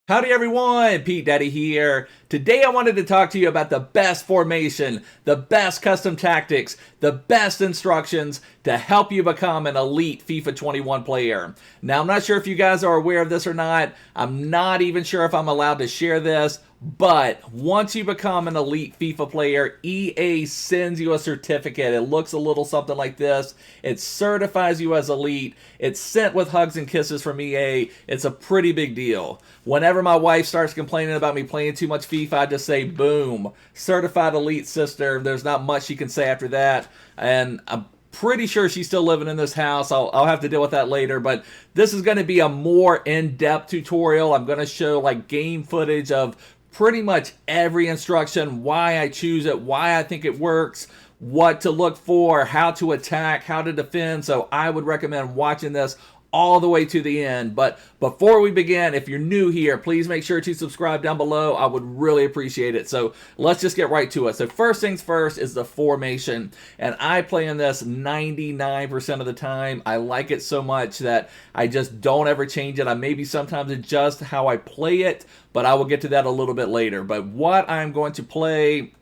Howdy everyone, Pete Daddy here. Today I wanted to talk to you about the best formation, the best custom tactics, the best instructions to help you become an elite FIFA 21 player. Now I'm not sure if you guys are aware of this or not. I'm not even sure if I'm allowed to share this. But once you become an elite FIFA player, EA sends you a certificate. It looks a little something like this. It certifies you as elite. It's sent with hugs and kisses from EA. It's a pretty big deal. Whenever my wife starts complaining about me playing too much FIFA, I just say, boom, certified elite sister. There's not much she can say after that. And I'm pretty sure she's still living in this house. I'll have to deal with that later, but this is going to be a more in-depth tutorial. I'm going to show like game footage of pretty much every instruction, why I choose it, why I think it works, what to look for, how to attack, how to defend. So I would recommend watching this all the way to the end. But before we begin, if you're new here, please make sure to subscribe down below. I would really appreciate it. So let's just get right to it. So first things first is the formation. And I play in this 99% of the time. I like it so much that I just don't ever change it. I maybe sometimes adjust how I play it, but I will get to that a little bit later. But what I'm going to play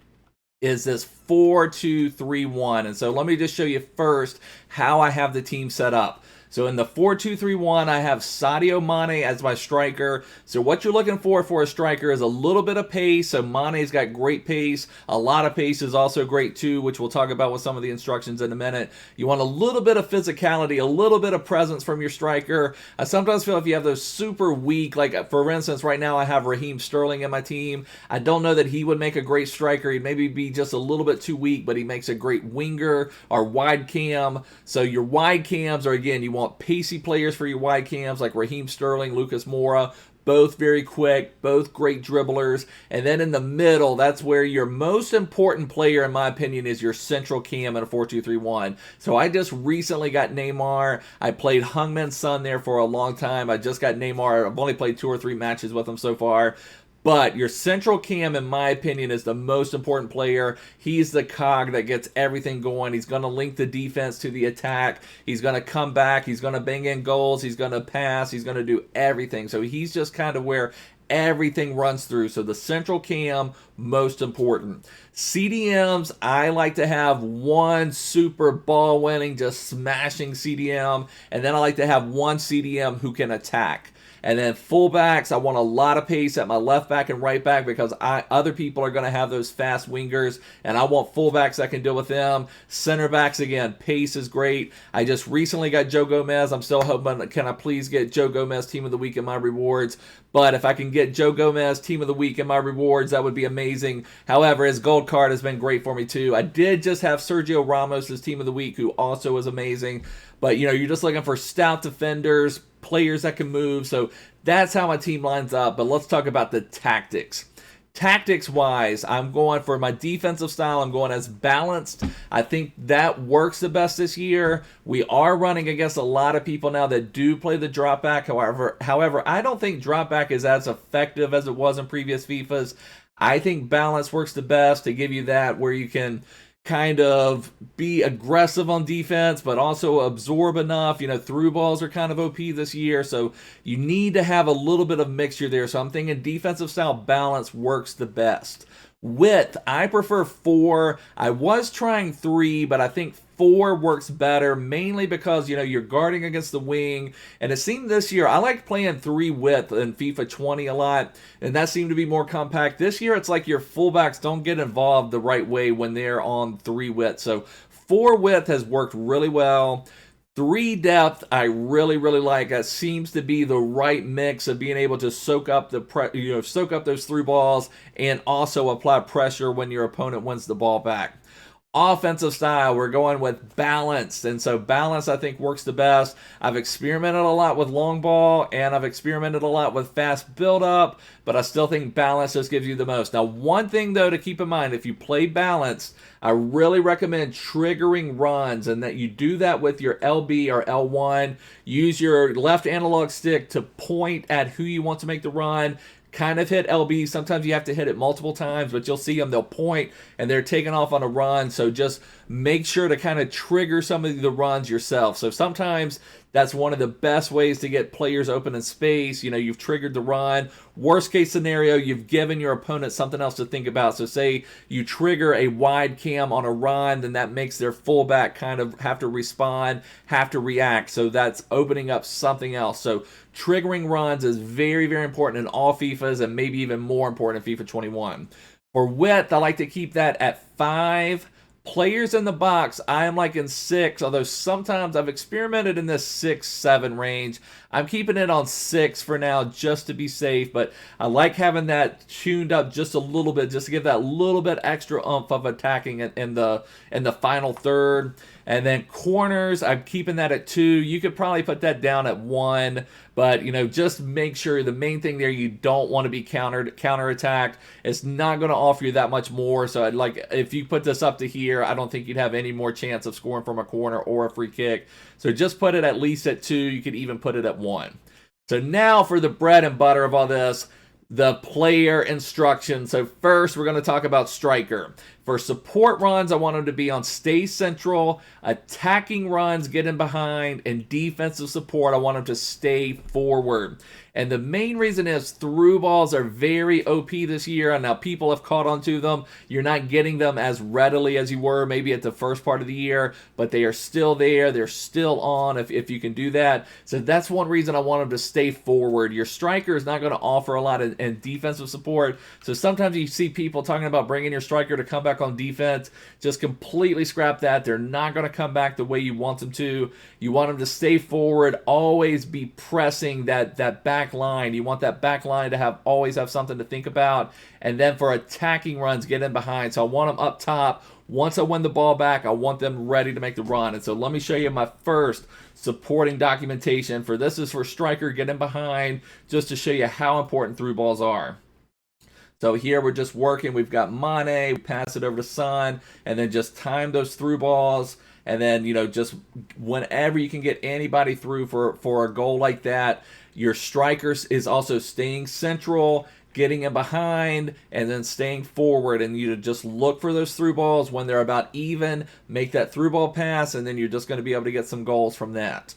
is this 4-2-3-1. And so let me just show you first how I have the team set up. So in the 4-2-3-1, I have Sadio Mane as my striker. So what you're looking for a striker is a little bit of pace. So Mane's got great pace. A lot of pace is also great too, which we'll talk about with some of the instructions in a minute. You want a little bit of physicality, a little bit of presence from your striker. I sometimes feel if you have those super weak, like for instance, right now I have Raheem Sterling in my team. I don't know that he would make a great striker. He'd maybe be just a little bit too weak, but he makes a great winger or wide cam. So your wide cams are, again, you want pacey players for your wide cams like Raheem Sterling, Lucas Moura, both very quick, both great dribblers. And then in the middle, that's where your most important player, in my opinion, is your central cam in a 4-2-3-1. So I just recently got Neymar. I played Heung-min Son there for a long time. I just got Neymar. I've only played 2 or 3 matches with him so far. But your central cam, in my opinion, is the most important player. He's the cog that gets everything going. He's going to link the defense to the attack. He's going to come back. He's going to bang in goals. He's going to pass. He's going to do everything. So he's just kind of where everything runs through. So the central cam, most important. CDMs, I like to have one super ball winning, just smashing CDM. And then I like to have one CDM who can attack. And then fullbacks, I want a lot of pace at my left back and right back because other people are going to have those fast wingers, and I want fullbacks that can deal with them. Center backs, again, pace is great. I just recently got Joe Gomez. I'm still hoping, can I please get Joe Gomez Team of the Week in my rewards? But if I can get Joe Gomez Team of the Week in my rewards, that would be amazing. However, his gold card has been great for me too. I did just have Sergio Ramos as Team of the Week, who also is amazing. But, you know, you're just looking for stout defenders, players that can move. So that's how my team lines up. But let's talk about the tactics. Tactics-wise, I'm going for my defensive style. I'm going as balanced. I think that works the best this year. We are running against a lot of people now that do play the drop back. However, I don't think drop back is as effective as it was in previous FIFAs. I think balance works the best to give you that where you can kind of be aggressive on defense, but also absorb enough. You know, through balls are kind of OP this year, so you need to have a little bit of mixture there. So I'm thinking defensive style balance works the best. Width, I prefer 4. I was trying 3, but I think 4 works better, mainly because, you know, you're guarding against the wing. And it seemed this year, I liked playing 3 width in FIFA 20 a lot, and that seemed to be more compact. This year, it's like your fullbacks don't get involved the right way when they're on 3 width. So 4 width has worked really well. 3 depth, I really like. That seems to be the right mix of being able to soak up soak up those through balls and also apply pressure when your opponent wins the ball back. Offensive style, we're going with balanced, and so balance I think works the best. I've experimented a lot with long ball, and I've experimented a lot with fast build-up, but I still think balance just gives you the most. Now, one thing though to keep in mind, if you play balanced, I really recommend triggering runs, and that you do that with your LB or L1. Use your left analog stick to point at who you want to make the run. Kind of hit LB. Sometimes you have to hit it multiple times, but you'll see them, they'll point and they're taking off on a run. So just make sure to kind of trigger some of the runs yourself. So sometimes That's one of the best ways to get players open in space. You know, you've triggered the run. Worst case scenario, you've given your opponent something else to think about. So say you trigger a wide cam on a run, then that makes their fullback kind of have to respond, have to react. So that's opening up something else. So triggering runs is very, very important in all FIFAs, and maybe even more important in FIFA 21. For width, I like to keep that at 5. Players in the box, I am like in 6, although sometimes I've experimented in this 6-7 range. I'm keeping it on 6 for now just to be safe, but I like having that tuned up just a little bit, just to give that little bit extra oomph of attacking in the final third. And then corners, I'm keeping that at 2. You could probably put that down at 1, but you know, just make sure the main thing there, you don't want to be counterattacked. It's not going to offer you that much more. So I'd like, if you put this up to here, I don't think you'd have any more chance of scoring from a corner or a free kick. So just put it at least at 2. You could even put it at 1. So now for the bread and butter of all this, the player instructions. So first, we're going to talk about striker. For support runs, I want them to be on stay central. Attacking runs, get in behind. And defensive support, I want them to stay forward. And the main reason is through balls are very OP this year. And now people have caught on to them. You're not getting them as readily as you were maybe at the first part of the year, but they are still there. They're still on if you can do that. So that's one reason I want them to stay forward. Your striker is not going to offer a lot in defensive support. So sometimes you see people talking about bringing your striker to come back on defense. Just completely scrap that. They're not going to come back the way you want them to. You want them to stay forward, always be pressing that back line. You want that back line to always have something to think about. And then for attacking runs, get in behind. So I want them up top. Once I win the ball back, I want them ready to make the run. And so let me show you my first supporting documentation for this. Is for striker, get in behind, just to show you how important through balls are. So here we're just working. We've got Mane, we pass it over to Son, and then just time those through balls. And then, you know, just whenever you can get anybody through for a goal like that, your striker is also staying central, getting in behind, and then staying forward. And you just look for those through balls when they're about even, make that through ball pass, and then you're just going to be able to get some goals from that.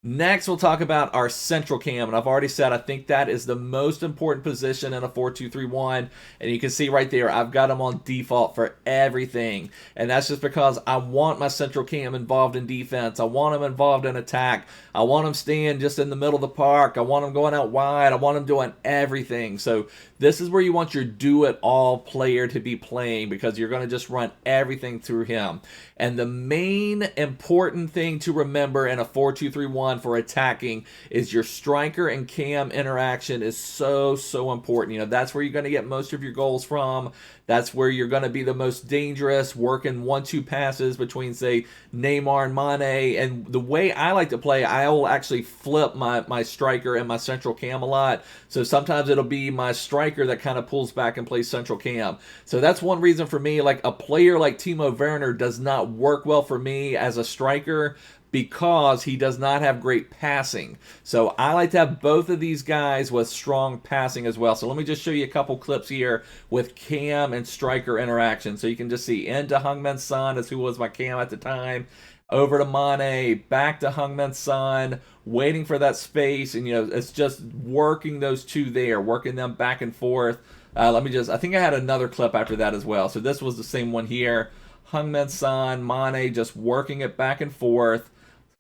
Next, we'll talk about our central cam, and I've already said I think that is the most important position in a 4-2-3-1, and you can see right there I've got them on default for everything, and that's just because I want my central cam involved in defense. I want them involved in attack. I want them staying just in the middle of the park. I want them going out wide. I want them doing everything. So this is where you want your do-it-all player to be playing, because you're going to just run everything through him. And the main important thing to remember in a 4-2-3-1 for attacking is your striker and cam interaction is so important. You know, that's where you're going to get most of your goals from. That's where you're going to be the most dangerous, working 1-2 passes between, say, Neymar and Mane. And the way I like to play, I will actually flip my striker and my central cam a lot. So sometimes it'll be my striker that kind of pulls back and plays central cam. So that's one reason for me, like a player like Timo Werner does not work well for me as a striker, because he does not have great passing. So I like to have both of these guys with strong passing as well. So let me just show you a couple clips here with cam and striker interaction. So you can just see into Heung-min Son, as who was my cam at the time, over to Mane, back to Heung-min Son, waiting for that space. And, you know, it's just working those two there, working them back and forth. I think I had another clip after that as well. So this was the same one here. Heung-min Son, Mane, just working it back and forth.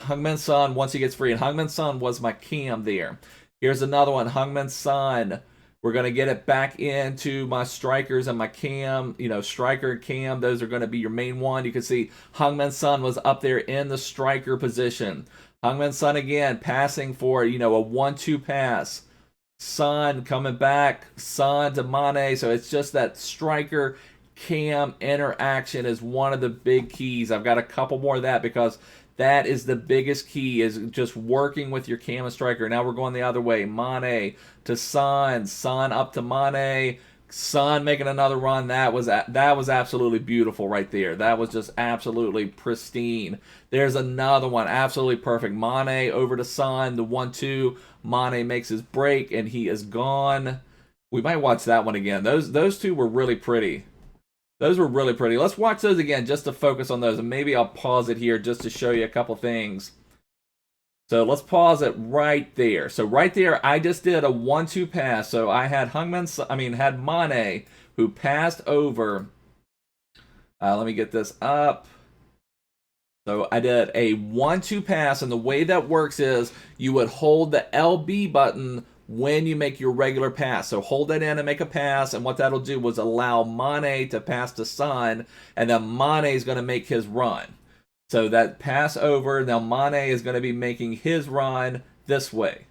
Heung-min Son, once he gets free, and Heung-min Son was my cam there. Here's another one, Heung-min Son. We're going to get it back into my strikers and my cam. You know, striker and cam, those are going to be your main one. You can see Heung-min Son was up there in the striker position. Heung-min Son again, passing for, you know, a 1-2 pass. Son coming back, Son to Mane. So it's just that striker cam interaction is one of the big keys. I've got a couple more of that, because that is the biggest key, is just working with your cam and striker. Now we're going the other way. Mane to Son, Son up to Mane, Son making another run. That was absolutely beautiful right there. That was just absolutely pristine. There's another one, absolutely perfect. Mane over to Son, the 1-2. Mane makes his break and he is gone. We might watch that one again. Those two were really pretty. Those were really pretty. Let's watch those again just to focus on those, and maybe I'll pause it here just to show you a couple things. So let's pause it right there. So right there, I just did a 1-2 pass. So I had had Mane, who passed over. Let me get this up. So I did a 1-2 pass, and the way that works is you would hold the LB button when you make your regular pass. So hold that in and make a pass, and what that'll do was allow Mane to pass to Son, and then Mane is going to make his run. So that pass over, now Mane is going to be making his run this way.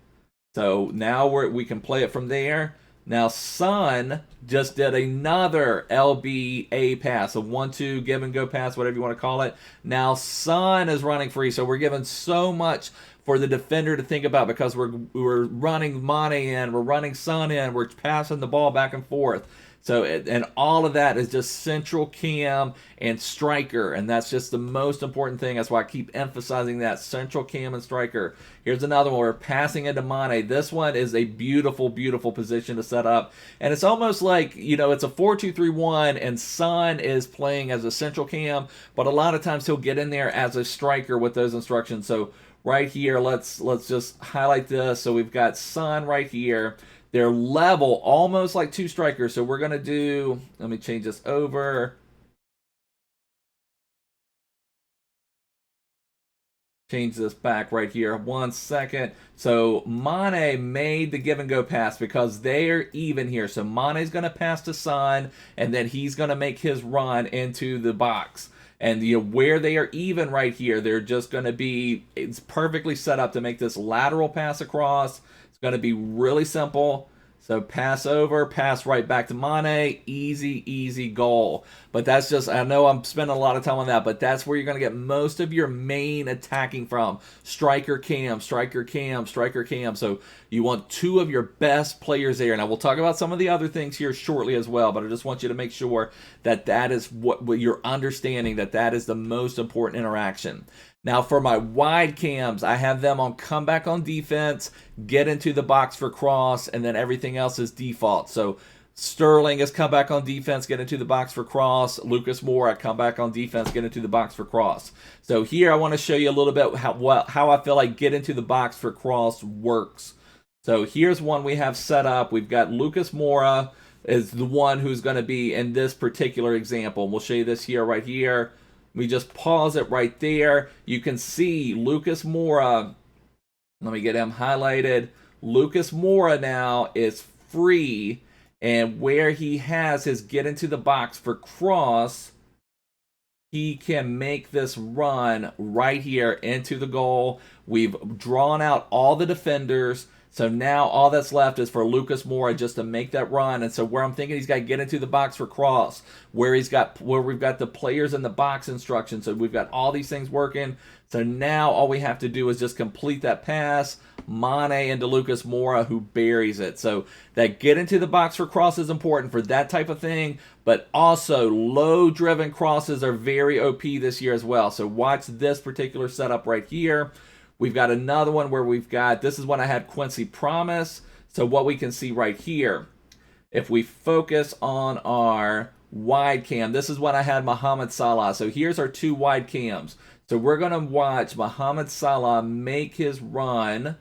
So now we can play it from there. Now Son just did another LBA pass, a 1-2 give and go pass, whatever you want to call it. Now Son is running free, so we're giving so much for the defender to think about because we're running Mane in, we're running Son in, we're passing the ball back and forth. So, and all of that is just central cam and striker, and that's just the most important thing. That's why I keep emphasizing that, central cam and striker. Here's another one. We're passing into Mane. This one is a beautiful, beautiful position to set up, and it's almost like, you know, it's a 4-2-3-1, and Son is playing as a central cam, but a lot of times he'll get in there as a striker with those instructions. So right here, let's just highlight this. So we've got Son right here. They're level, almost like two strikers. So we're going to do, let me change this over. Change this back right here. 1 second. So Mane made the give and go pass because they're even here. So Mane's going to pass to Son, and then he's going to make his run into the box. And you know where they are even right here, they're just going to be, it's perfectly set up to make this lateral pass across. It's going to be really simple. So pass over, pass right back to Mane, easy, easy goal. But that's just, I know I'm spending a lot of time on that, but that's where you're going to get most of your main attacking from. Striker cam, striker cam, striker cam. So you want two of your best players there. Now we'll talk about some of the other things here shortly as well, but I just want you to make sure that that is what you're understanding, that that is the most important interaction. Now for my wide cams, I have them on comeback on defense, get into the box for cross, and then everything else is default. So Sterling is comeback on defense, get into the box for cross. Lucas Moura, comeback on defense, get into the box for cross. So here I want to show you a little bit how I feel like get into the box for cross works. So here's one we have set up. We've got Lucas Moura is the one who's going to be in this particular example. We'll show you this here, right here. We just pause it right there. You can see Lucas Moura. Let me get him highlighted. Lucas Moura now is free, and where he has his get into the box for cross, he can make this run right here into the goal. We've drawn out all the defenders. So now all that's left is for Lucas Moura just to make that run. And so where I'm thinking he's got to get into the box for cross, where we've got the players in the box instructions. So we've got all these things working. So now all we have to do is just complete that pass. Mane into Lucas Moura, who buries it. So that get into the box for cross is important for that type of thing, but also low-driven crosses are very OP this year as well. So watch this particular setup right here. We've got another one where we've got, this is when I had Quincy Promise. So what we can see right here, if we focus on our wide cam, this is when I had Mohamed Salah. So here's our two wide cams. So we're going to watch Mohamed Salah make his run.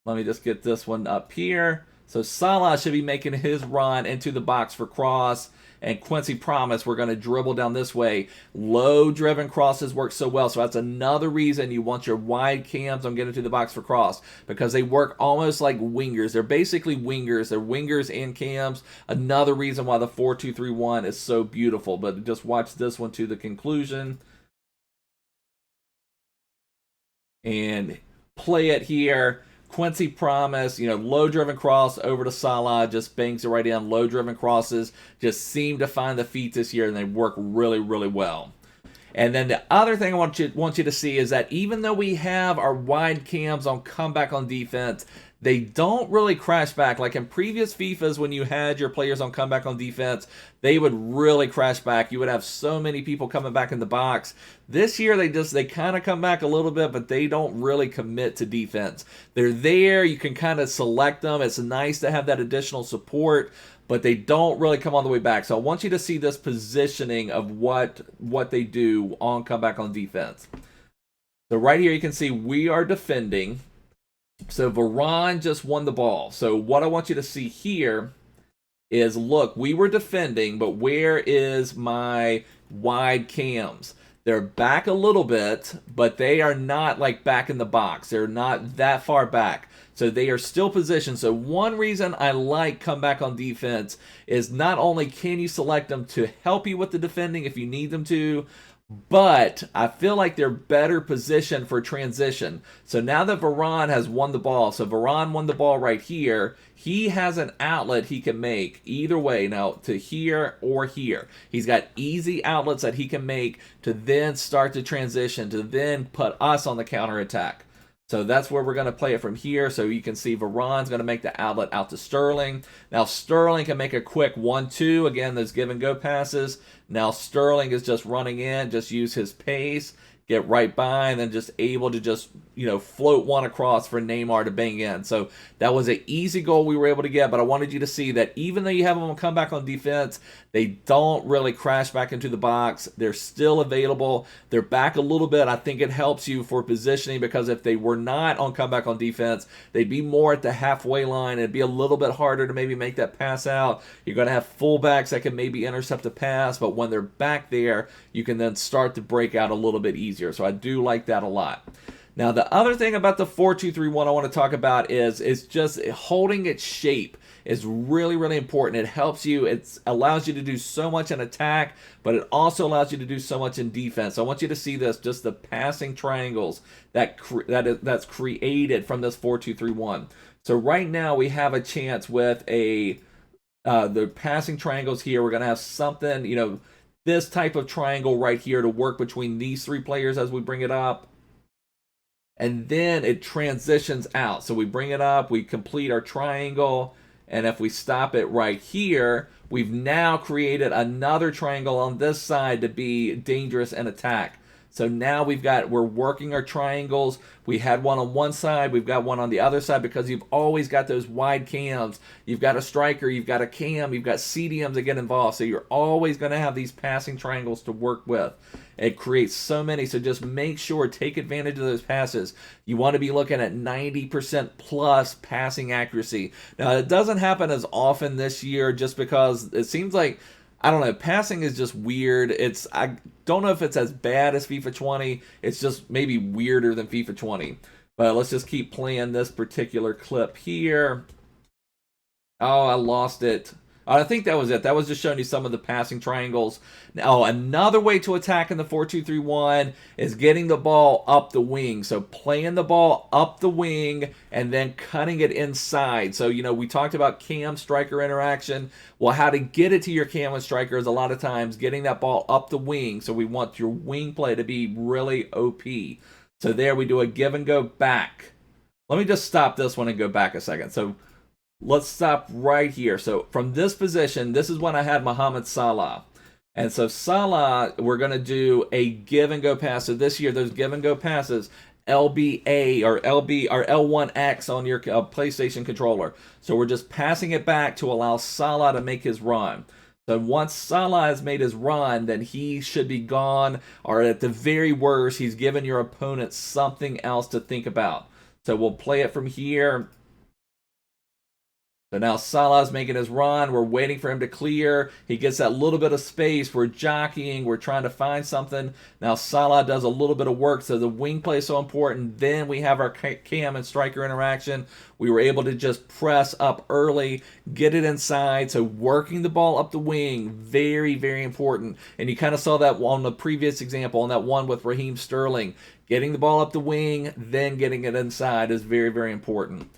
Let me just get this one up here. So Salah should be making his run into the box for cross. And Quincy Promise, we're going to dribble down this way. Low-driven crosses work so well. So that's another reason you want your wide cams on getting to the box for cross, because they work almost like wingers. They're basically wingers. They're wingers and cams. Another reason why the 4-2-3-1 is so beautiful. But just watch this one to the conclusion. And play it here. Quincy Promise, you know, low-driven cross over to Salah, just bangs it right in. Low-driven crosses just seem to find the feet this year, and they work really, really well. And then the other thing I want you to see is that even though we have our wide cams on comeback on defense, they don't really crash back. Like in previous FIFAs, when you had your players on comeback on defense, they would really crash back. You would have so many people coming back in the box. This year, they kind of come back a little bit, but they don't really commit to defense. They're there. You can kind of select them. It's nice to have that additional support, but they don't really come all the way back. So I want you to see this positioning of what they do on comeback on defense. So right here, you can see we are defending. So Varane just won the ball. So what I want you to see here is, look, we were defending, but where is my wide cams? They're back a little bit, but they are not like back in the box. They're not that far back. So they are still positioned. So one reason I like comeback on defense is not only can you select them to help you with the defending if you need them to, but I feel like they're better positioned for transition. So now that Varane has won the ball, so Varane won the ball right here, he has an outlet he can make either way, now to here or here. He's got easy outlets that he can make to then start the transition, to then put us on the counter attack. So that's where we're going to play it from here. So you can see Varane's going to make the outlet out to Sterling. Now Sterling can make a quick 1-2. Again, those give and go passes. Now Sterling is just running in, just use his pace, get right by, and then just able to just, float one across for Neymar to bang in. So that was an easy goal we were able to get, but I wanted you to see that even though you have them come back on defense, they don't really crash back into the box. They're still available. They're back a little bit. I think it helps you for positioning, because if they were not on comeback on defense, they'd be more at the halfway line. It'd be a little bit harder to maybe make that pass out. You're going to have fullbacks that can maybe intercept the pass, but when they're back there, you can then start to break out a little bit easier. So I do like that a lot. Now, the other thing about the 4-2-3-1 I want to talk about is just holding its shape is really, really important. It helps you. It allows you to do so much in attack, but it also allows you to do so much in defense. So I want you to see this, just the passing triangles that's created from this 4-2-3-1. So right now we have a chance with the passing triangles here. We're going to have something, this type of triangle right here to work between these three players as we bring it up. And then it transitions out. So we bring it up, we complete our triangle, and if we stop it right here, we've now created another triangle on this side to be dangerous and attack. So now we're working our triangles. We had one on one side, we've got one on the other side, because you've always got those wide cams. You've got a striker, you've got a cam, you've got CDMs that get involved. So you're always going to have these passing triangles to work with. It creates so many, so just make sure, take advantage of those passes. You want to be looking at 90% plus passing accuracy. Now, it doesn't happen as often this year just because it seems like, I don't know, passing is just weird. I don't know if it's as bad as FIFA 20. It's just maybe weirder than FIFA 20. But let's just keep playing this particular clip here. Oh, I lost it. I think that was it. That was just showing you some of the passing triangles. Now, another way to attack in the 4-2-3-1 is getting the ball up the wing. So playing the ball up the wing and then cutting it inside. So, we talked about cam striker interaction. Well, how to get it to your cam and striker is a lot of times getting that ball up the wing. So we want your wing play to be really OP. So there we do a give and go back. Let me just stop this one and go back a second. So let's stop right here. So from this position, this is when I had Mohamed Salah. And so Salah, we're going to do a give and go pass. So this year, those give and go passes, LBA or LB or L1X on your PlayStation controller. So we're just passing it back to allow Salah to make his run. So once Salah has made his run, then he should be gone, or at the very worst, he's given your opponent something else to think about. So we'll play it from here. So now Salah's making his run. We're waiting for him to clear. He gets that little bit of space. We're jockeying. We're trying to find something. Now Salah does a little bit of work. So the wing play is so important. Then we have our cam and striker interaction. We were able to just press up early, get it inside. So working the ball up the wing, very, very important. And you kind of saw that on the previous example, on that one with Raheem Sterling. Getting the ball up the wing, then getting it inside is very, very important.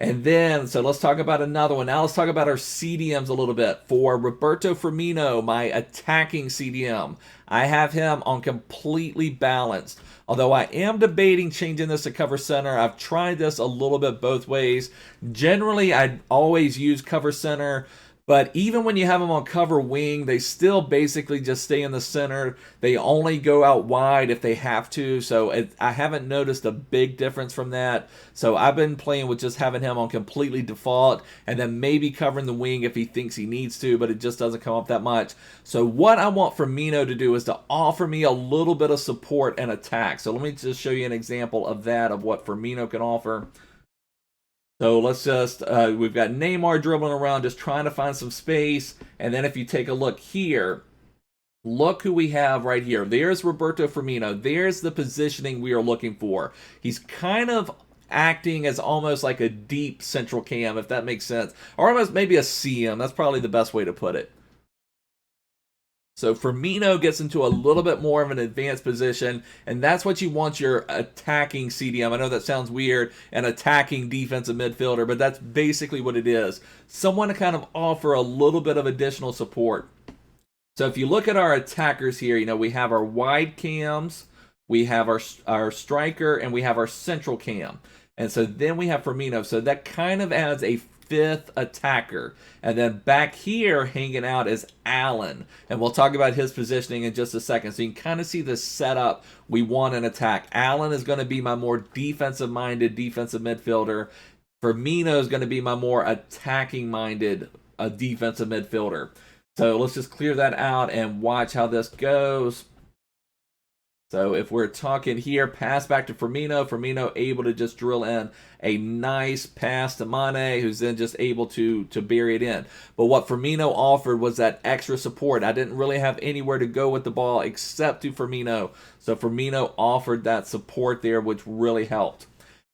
And then, so let's talk about another one. Now let's talk about our CDMs a little bit. For Roberto Firmino, my attacking CDM, I have him on completely balanced. Although I am debating changing this to cover center. I've tried this a little bit both ways. Generally, I always use cover center. But even when you have them on cover wing, they still basically just stay in the center. They only go out wide if they have to. So I haven't noticed a big difference from that. So I've been playing with just having him on completely default and then maybe covering the wing if he thinks he needs to, but it just doesn't come up that much. So what I want Firmino to do is to offer me a little bit of support and attack. So let me just show you an example of that, of what Firmino can offer. So let's just, we've got Neymar dribbling around, just trying to find some space. And then if you take a look here, look who we have right here. There's Roberto Firmino. There's the positioning we are looking for. He's kind of acting as almost like a deep central cam, if that makes sense. Or almost maybe a CM. That's probably the best way to put it. So Firmino gets into a little bit more of an advanced position, and that's what you want your attacking CDM. I know that sounds weird, an attacking defensive midfielder, but that's basically what it is. Someone to kind of offer a little bit of additional support. So if you look at our attackers here, you know, we have our wide cams, we have our striker, and we have our central cam. And so then we have Firmino. So that kind of adds a fifth attacker. And then back here hanging out is Allen. And we'll talk about his positioning in just a second. So you can kind of see the setup we want in attack. Allen is going to be my more defensive-minded defensive midfielder. Firmino is going to be my more attacking-minded defensive midfielder. So let's just clear that out and watch how this goes. So if we're talking here, pass back to Firmino. Firmino able to just drill in a nice pass to Mane, who's then just able to bury it in. But what Firmino offered was that extra support. I didn't really have anywhere to go with the ball except to Firmino. So Firmino offered that support there, which really helped.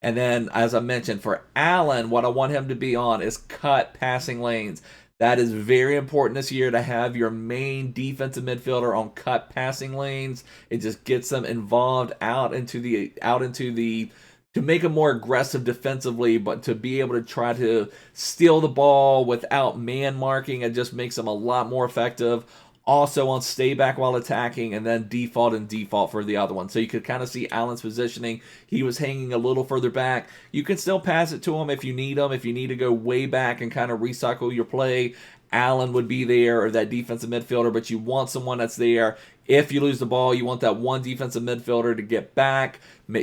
And then, as I mentioned, for Allen, what I want him to be on is cut passing lanes. That is very important this year to have your main defensive midfielder on cut passing lanes. It just gets them involved out into the to make them more aggressive defensively, but to be able to try to steal the ball without man marking, it just makes them a lot more effective. Also on stay back while attacking, and then default for the other one. So you could kind of see Allen's positioning. He was hanging a little further back. You can still pass it to him if you need him. If you need to go way back and kind of recycle your play, Allen would be there, or that defensive midfielder, but you want someone that's there. If you lose the ball, you want that one defensive midfielder to get back,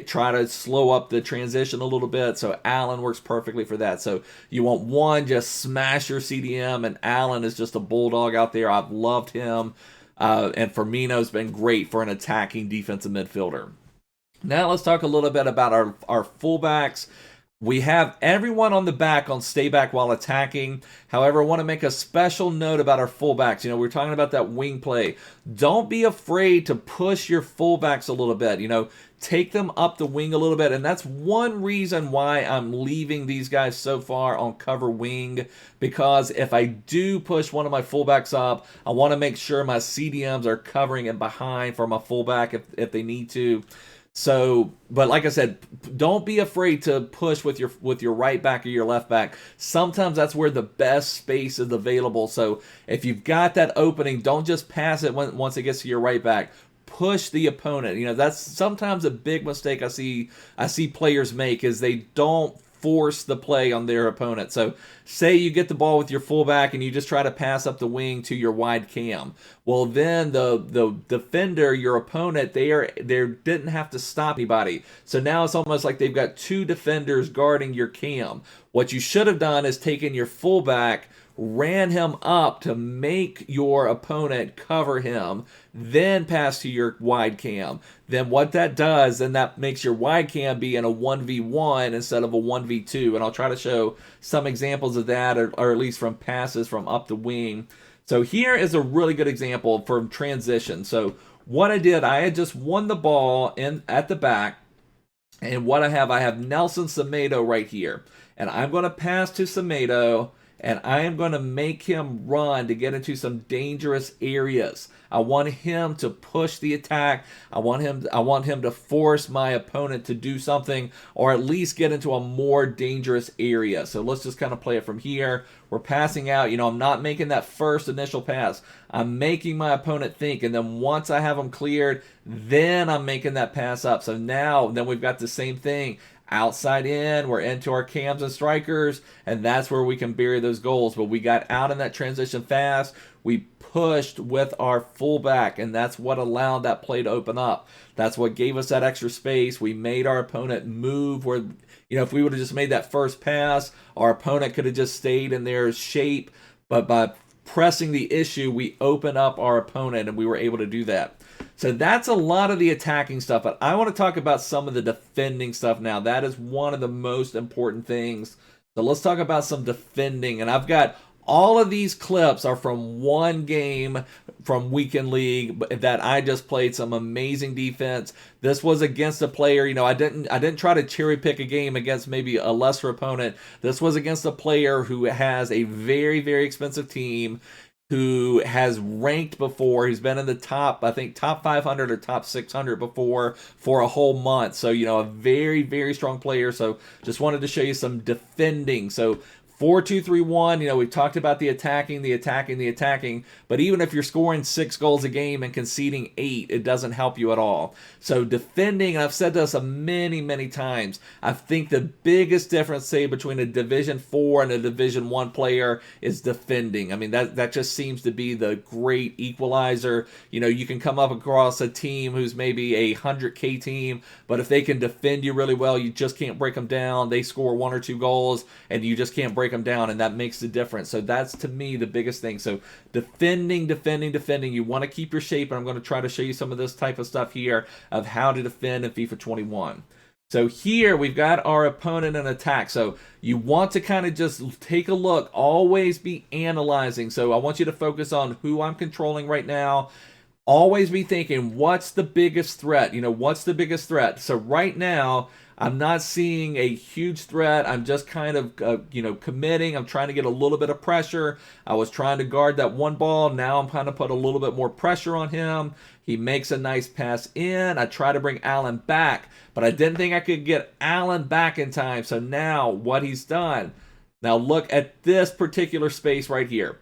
try to slow up the transition a little bit. So Allen works perfectly for that. So you want one, just smash your CDM, and Allen is just a bulldog out there. I've loved him. And Firmino's been great for an attacking defensive midfielder. Now let's talk a little bit about our fullbacks. We have everyone on the back on stay back while attacking. However, I want to make a special note about our fullbacks. You know, we're talking about that wing play. Don't be afraid to push your fullbacks a little bit. You know, take them up the wing a little bit. And that's one reason why I'm leaving these guys so far on cover wing. Because if I do push one of my fullbacks up, I want to make sure my CDMs are covering it behind for my fullback if they need to. So, but like I said, don't be afraid to push with your right back or your left back. Sometimes that's where the best space is available. So if you've got that opening, don't just pass it once it gets to your right back. Push the opponent. You know, that's sometimes a big mistake I see players make, is they don't force the play on their opponent. So say you get the ball with your fullback and you just try to pass up the wing to your wide cam. Well, then the defender, your opponent, they didn't have to stop anybody. So now it's almost like they've got two defenders guarding your cam. What you should have done is taken your fullback, ran him up to make your opponent cover him, then pass to your wide cam. Then what that does, then that makes your wide cam be in a 1v1 instead of a 1v2. And I'll try to show some examples of that, or at least from passes from up the wing. So here is a really good example from transition. So what I did, I had just won the ball at the back. And what I have Nelson Semedo right here. And I'm going to pass to Semedo, and I am going to make him run to get into some dangerous areas. I want him to push the attack. I want him to force my opponent to do something, or at least get into a more dangerous area. So let's just kind of play it from here. We're passing out. You know, I'm not making that first initial pass. I'm making my opponent think, and then once I have them cleared, then I'm making that pass up. So now, then we've got the same thing. Outside in, we're into our cams and strikers, and that's where we can bury those goals. But we got out in that transition fast. We pushed with our fullback, and that's what allowed that play to open up. That's what gave us that extra space. We made our opponent move where, you know, if we would have just made that first pass, our opponent could have just stayed in their shape. But by pressing the issue, we opened up our opponent, and we were able to do that. So that's a lot of the attacking stuff, but I want to talk about some of the defending stuff now. That is one of the most important things So let's talk about some defending. And I've got all of these clips are from one game from Weekend League that I just played. Some amazing defense. This was against a player, I didn't try to cherry pick a game against maybe a lesser opponent. This was against a player who has a very, very expensive team, who has ranked before. He's been in the top, I think, top 500 or top 600 before for a whole month. So, a very, very strong player. So just wanted to show you some defending. So 4-2-3-1, we've talked about the attacking, but even if you're scoring 6 goals a game and conceding 8, it doesn't help you at all. So defending, and I've said this many, many times, I think the biggest difference, say, between a Division 4 and a Division 1 player is defending. I mean, that just seems to be the great equalizer. You can come up across a team who's maybe a 100K team, but if they can defend you really well, you just can't break them down. They score 1 or 2 goals, and you just can't break them down, and that makes the difference. So that's, to me, the biggest thing. So defending. You want to keep your shape, and I'm going to try to show you some of this type of stuff here of how to defend in FIFA 21. So here we've got our opponent in attack. So you want to kind of just take a look, always be analyzing. So I want you to focus on who I'm controlling right now. Always be thinking, what's the biggest threat? What's the biggest threat? So right now, I'm not seeing a huge threat. I'm just kind of, committing. I'm trying to get a little bit of pressure. I was trying to guard that one ball. Now I'm kind of put a little bit more pressure on him. He makes a nice pass in. I try to bring Allen back, but I didn't think I could get Allen back in time. So now what he's done, now look at this particular space right here.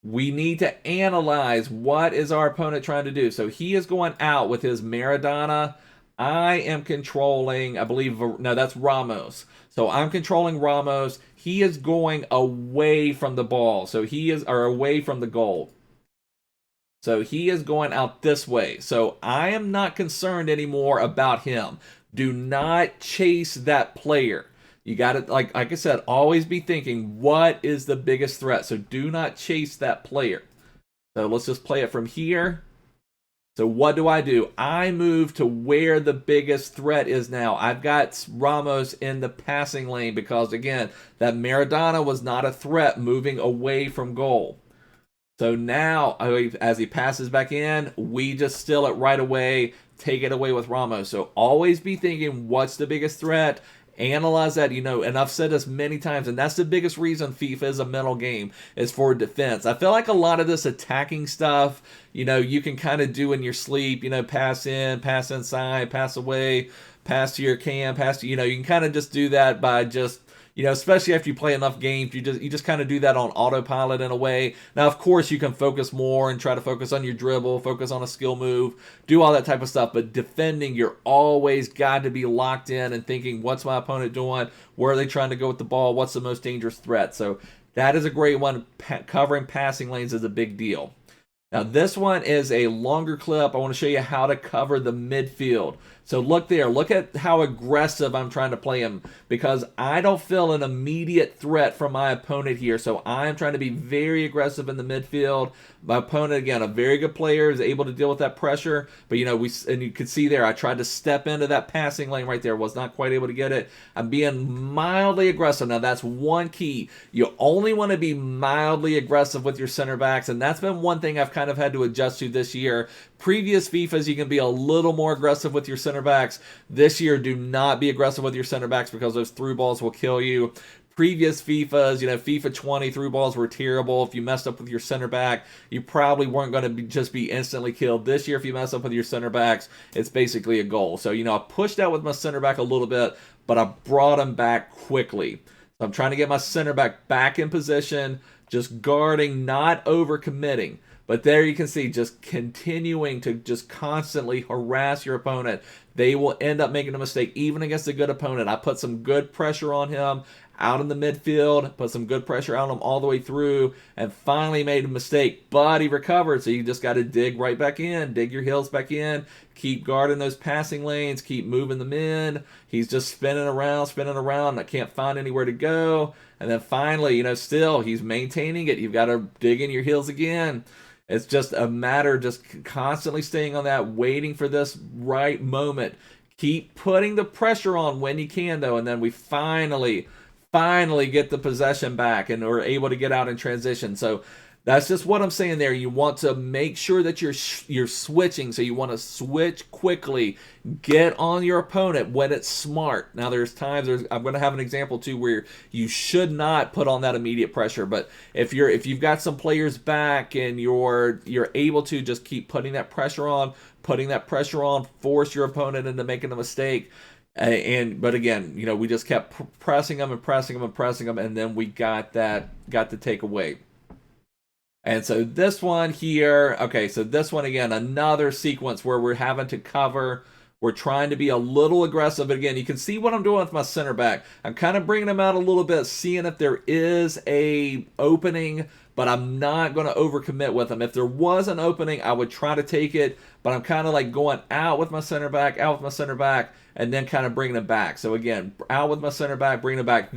We need to analyze what is our opponent trying to do. So he is going out with his Maradona. I am controlling, I believe, no, that's Ramos. So I'm controlling Ramos. He is going away from the ball. So or away from the goal. So he is going out this way. So I am not concerned anymore about him. Do not chase that player. You got to, like I said, always be thinking, what is the biggest threat? So do not chase that player. So let's just play it from here. So what do? I move to where the biggest threat is now. I've got Ramos in the passing lane because, again, that Maradona was not a threat moving away from goal. So now, as he passes back in, we just steal it right away, take it away with Ramos. So always be thinking, what's the biggest threat? Analyze that, and I've said this many times, and that's the biggest reason FIFA is a mental game, is for defense. I feel like a lot of this attacking stuff, you can kind of do in your sleep, pass in, pass inside, pass away, pass to your cam, you can kind of just do that by just, especially after you play enough games, you just kind of do that on autopilot in a way. Now, of course, you can focus more and try to focus on your dribble, focus on a skill move, do all that type of stuff. But defending, you're always got to be locked in and thinking, what's my opponent doing? Where are they trying to go with the ball? What's the most dangerous threat? So that is a great one. Covering passing lanes is a big deal. Now, this one is a longer clip. I want to show you how to cover the midfield. So look there. Look at how aggressive I'm trying to play him because I don't feel an immediate threat from my opponent here. So I'm trying to be very aggressive in the midfield. My opponent, again, a very good player, is able to deal with that pressure. But, and you can see there, I tried to step into that passing lane right there. Was not quite able to get it. I'm being mildly aggressive. Now, that's one key. You only want to be mildly aggressive with your center backs. And that's been one thing I've kind of had to adjust to this year. Previous FIFAs, you can be a little more aggressive with your center backs. This year, do not be aggressive with your center backs because those through balls will kill you. Previous FIFAs, FIFA 20 through balls were terrible. If you messed up with your center back, you probably weren't going to just be instantly killed. This year, if you mess up with your center backs, it's basically a goal. So, I pushed out with my center back a little bit, but I brought him back quickly. So I'm trying to get my center back in position, just guarding, not overcommitting. But there you can see, just continuing to just constantly harass your opponent. They will end up making a mistake, even against a good opponent. I put some good pressure on him out in the midfield, put some good pressure on him all the way through, and finally made a mistake. But he recovered, so you just got to dig right back in, dig your heels back in, keep guarding those passing lanes, keep moving them in. He's just spinning around. I can't find anywhere to go. And then finally, still, he's maintaining it. You've got to dig in your heels again. It's just a matter of just constantly staying on that, waiting for this right moment. Keep putting the pressure on when you can, though, and then we finally finally get the possession back and we're able to get out in transition. So that's just what I'm saying there. You want to make sure that you're switching. So you want to switch quickly. Get on your opponent when it's smart. Now there's times I'm going to have an example too where you should not put on that immediate pressure. But if you've got some players back and you're able to just keep putting that pressure on, force your opponent into making a mistake. But again, we just kept pressing them, and then we got the takeaway. And so this one here, okay, so this one again, another sequence where we're having to cover. We're trying to be a little aggressive. Again, you can see what I'm doing with my center back. I'm kind of bringing him out a little bit, seeing if there is a opening, but I'm not going to overcommit with him. If there was an opening, I would try to take it, but I'm kind of like going out with my center back, and then kind of bringing him back. So again, out with my center back, bringing him back.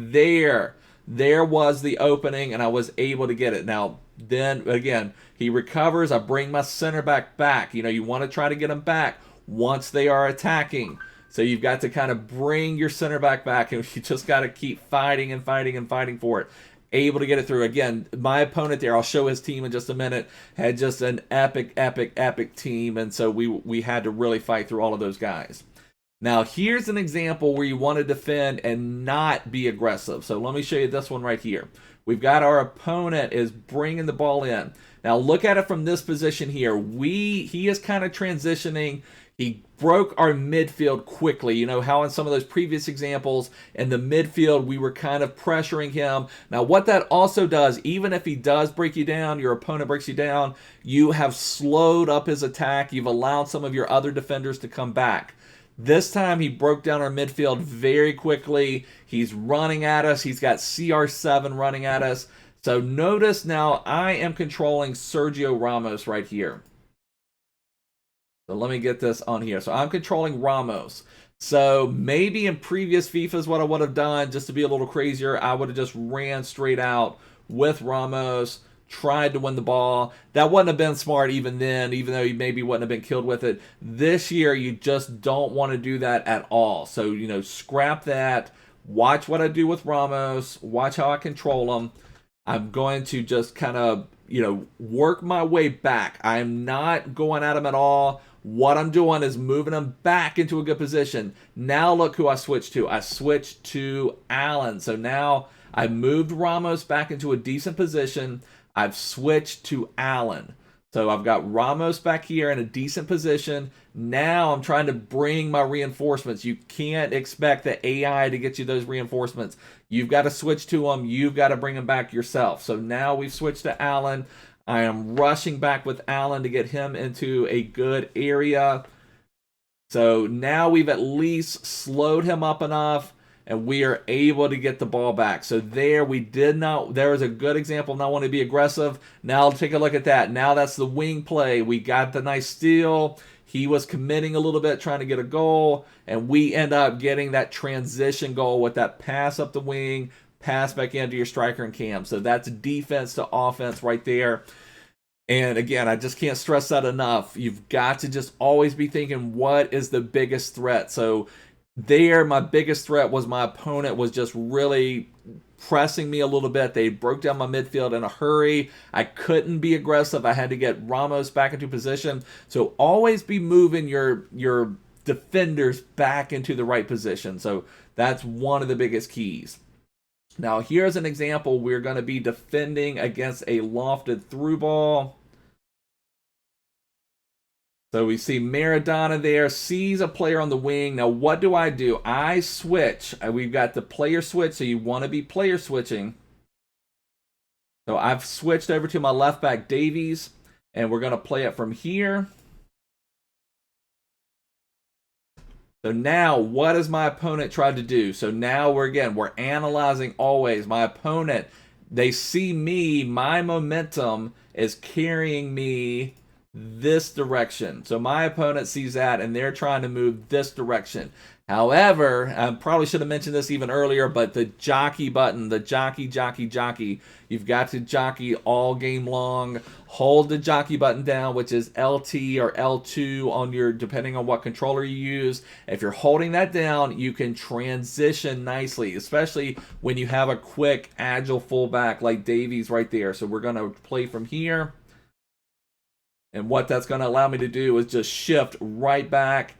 There was the opening, and I was able to get it. Now, then again, he recovers. I bring my center back. You want to try to get him back once they are attacking. So you've got to kind of bring your center back, and you just got to keep fighting for it. Able to get it through. Again, my opponent there, I'll show his team in just a minute, had just an epic team, and so we had to really fight through all of those guys. Now, here's an example where you want to defend and not be aggressive. So let me show you this one right here. We've got our opponent is bringing the ball in. Now, look at it from this position here. He is kind of transitioning. He broke our midfield quickly. You know how in some of those previous examples in the midfield, we were kind of pressuring him. Now, what that also does, even if he does break you down, your opponent breaks you down, you have slowed up his attack. You've allowed some of your other defenders to come back. This time he broke down our midfield very quickly. He's running at us. He's got CR7 running at us. So notice now I am controlling Sergio Ramos right here. So let me get this on here. So I'm controlling Ramos. So maybe in previous FIFAs what I would have done, just to be a little crazier, I would have just ran straight out with Ramos, tried to win the ball. That wouldn't have been smart even then, even though he maybe wouldn't have been killed with it. This year, you just don't want to do that at all. So, scrap that. Watch what I do with Ramos. Watch how I control him. I'm going to just kind of, work my way back. I'm not going at him at all. What I'm doing is moving him back into a good position. Now look who I switched to. I switched to Allen. So now I moved Ramos back into a decent position. I've switched to Allen. So I've got Ramos back here in a decent position. Now I'm trying to bring my reinforcements. You can't expect the AI to get you those reinforcements. You've got to switch to them. You've got to bring them back yourself. So now we've switched to Allen. I am rushing back with Allen to get him into a good area. So now we've at least slowed him up enough, and we are able to get the ball back. So there was a good example of not wanting to be aggressive. Now take a look at that. Now that's the wing play. We got the nice steal. He was committing a little bit, trying to get a goal, and we end up getting that transition goal with that pass up the wing, pass back into your striker and cam. So that's defense to offense right there. And again, I just can't stress that enough. You've got to just always be thinking, what is the biggest threat? So there, my biggest threat was my opponent was just really pressing me a little bit. They broke down my midfield in a hurry. I couldn't be aggressive. I had to get Ramos back into position. So always be moving your defenders back into the right position. So that's one of the biggest keys. Now here's an example. We're going to be defending against a lofted through ball. So we see Maradona there, sees a player on the wing. Now what do? I switch. We've got the player switch, so you want to be player switching. So I've switched over to my left back, Davies, and we're going to play it from here. So now what has my opponent tried to do? So now we're analyzing always. My opponent, they see me, my momentum is carrying me this direction. So my opponent sees that and they're trying to move this direction. However, I probably should have mentioned this even earlier, but the jockey button, the jockey, you've got to jockey all game long. Hold the jockey button down, which is LT or L2 on your, depending on what controller you use. If you're holding that down, you can transition nicely, especially when you have a quick, agile fullback like Davies right there. So we're going to play from here. And what that's going to allow me to do is just shift right back,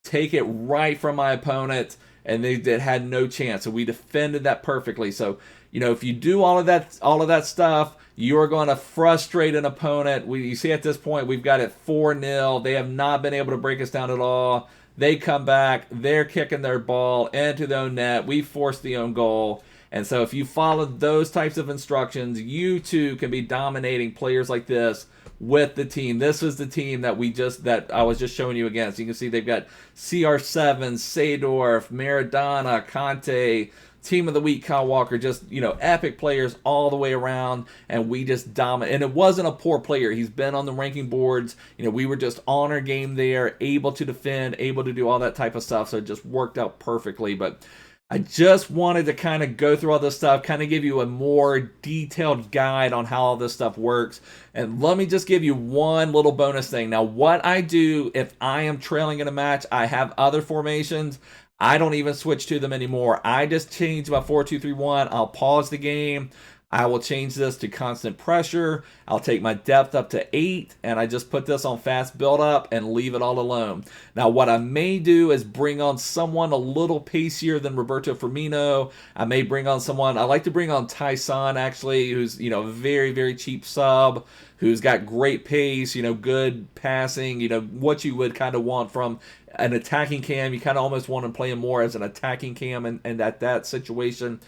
take it right from my opponent, and they had no chance. So we defended that perfectly. So, you know, if you do all of that stuff, you are going to frustrate an opponent. You see at this point, we've got it 4-0. They have not been able to break us down at all. They come back. They're kicking their ball into their own net. We force the own goal. And so if you follow those types of instructions, you too can be dominating players like this with the team. This is the team that I was just showing you against. You can see they've got CR7, Seedorf, Maradona, Conte, Team of the Week, Kyle Walker, just, you know, epic players all the way around, and we just dominate. And it wasn't a poor player. He's been on the ranking boards. You know, we were just on our game there, able to defend, able to do all that type of stuff, so it just worked out perfectly. But I just wanted to kind of go through all this stuff, kind of give you a more detailed guide on how all this stuff works. And let me just give you one little bonus thing. Now, what I do if I am trailing in a match, I have other formations. I don't even switch to them anymore. I just change my 4-2-3-1. I'll pause the game. I will change this to constant pressure. I'll take my depth up to 8, and I just put this on fast build-up and leave it all alone. Now, what I may do is bring on someone a little pacier than Roberto Firmino. I may bring on someone, I like to bring on Tyson, actually, who's, you know, a very, very cheap sub, who's got great pace, you know, good passing, you know, what you would kind of want from an attacking cam. You kind of almost want to play him more as an attacking cam and at that situation.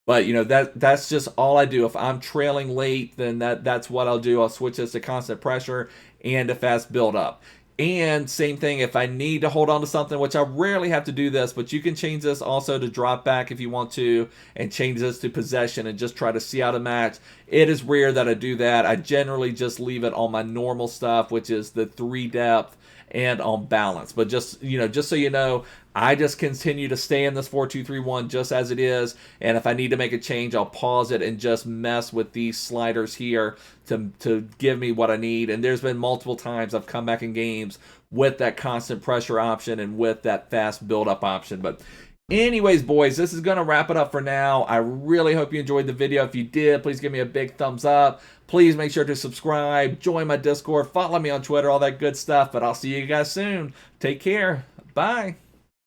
But, you know, that's just all I do. If I'm trailing late, then that's what I'll do. I'll switch this to constant pressure and a fast build up. And same thing, if I need to hold on to something, which I rarely have to do this, but you can change this also to drop back if you want to, and change this to possession and just try to see out a match. It is rare that I do that. I generally just leave it on my normal stuff, which is the 3 depth and on balance. But just, you know, just so you know, I just continue to stay in this 4-2-3-1 just as it is, and if I need to make a change, I'll pause it and just mess with these sliders here to give me what I need. And there's been multiple times I've come back in games with that constant pressure option and with that fast build-up option. But anyways, boys, this is going to wrap it up for now. I really hope you enjoyed the video. If you did, please give me a big thumbs up. Please make sure to subscribe, join my Discord, follow me on Twitter, all that good stuff. But I'll see you guys soon. Take care. Bye.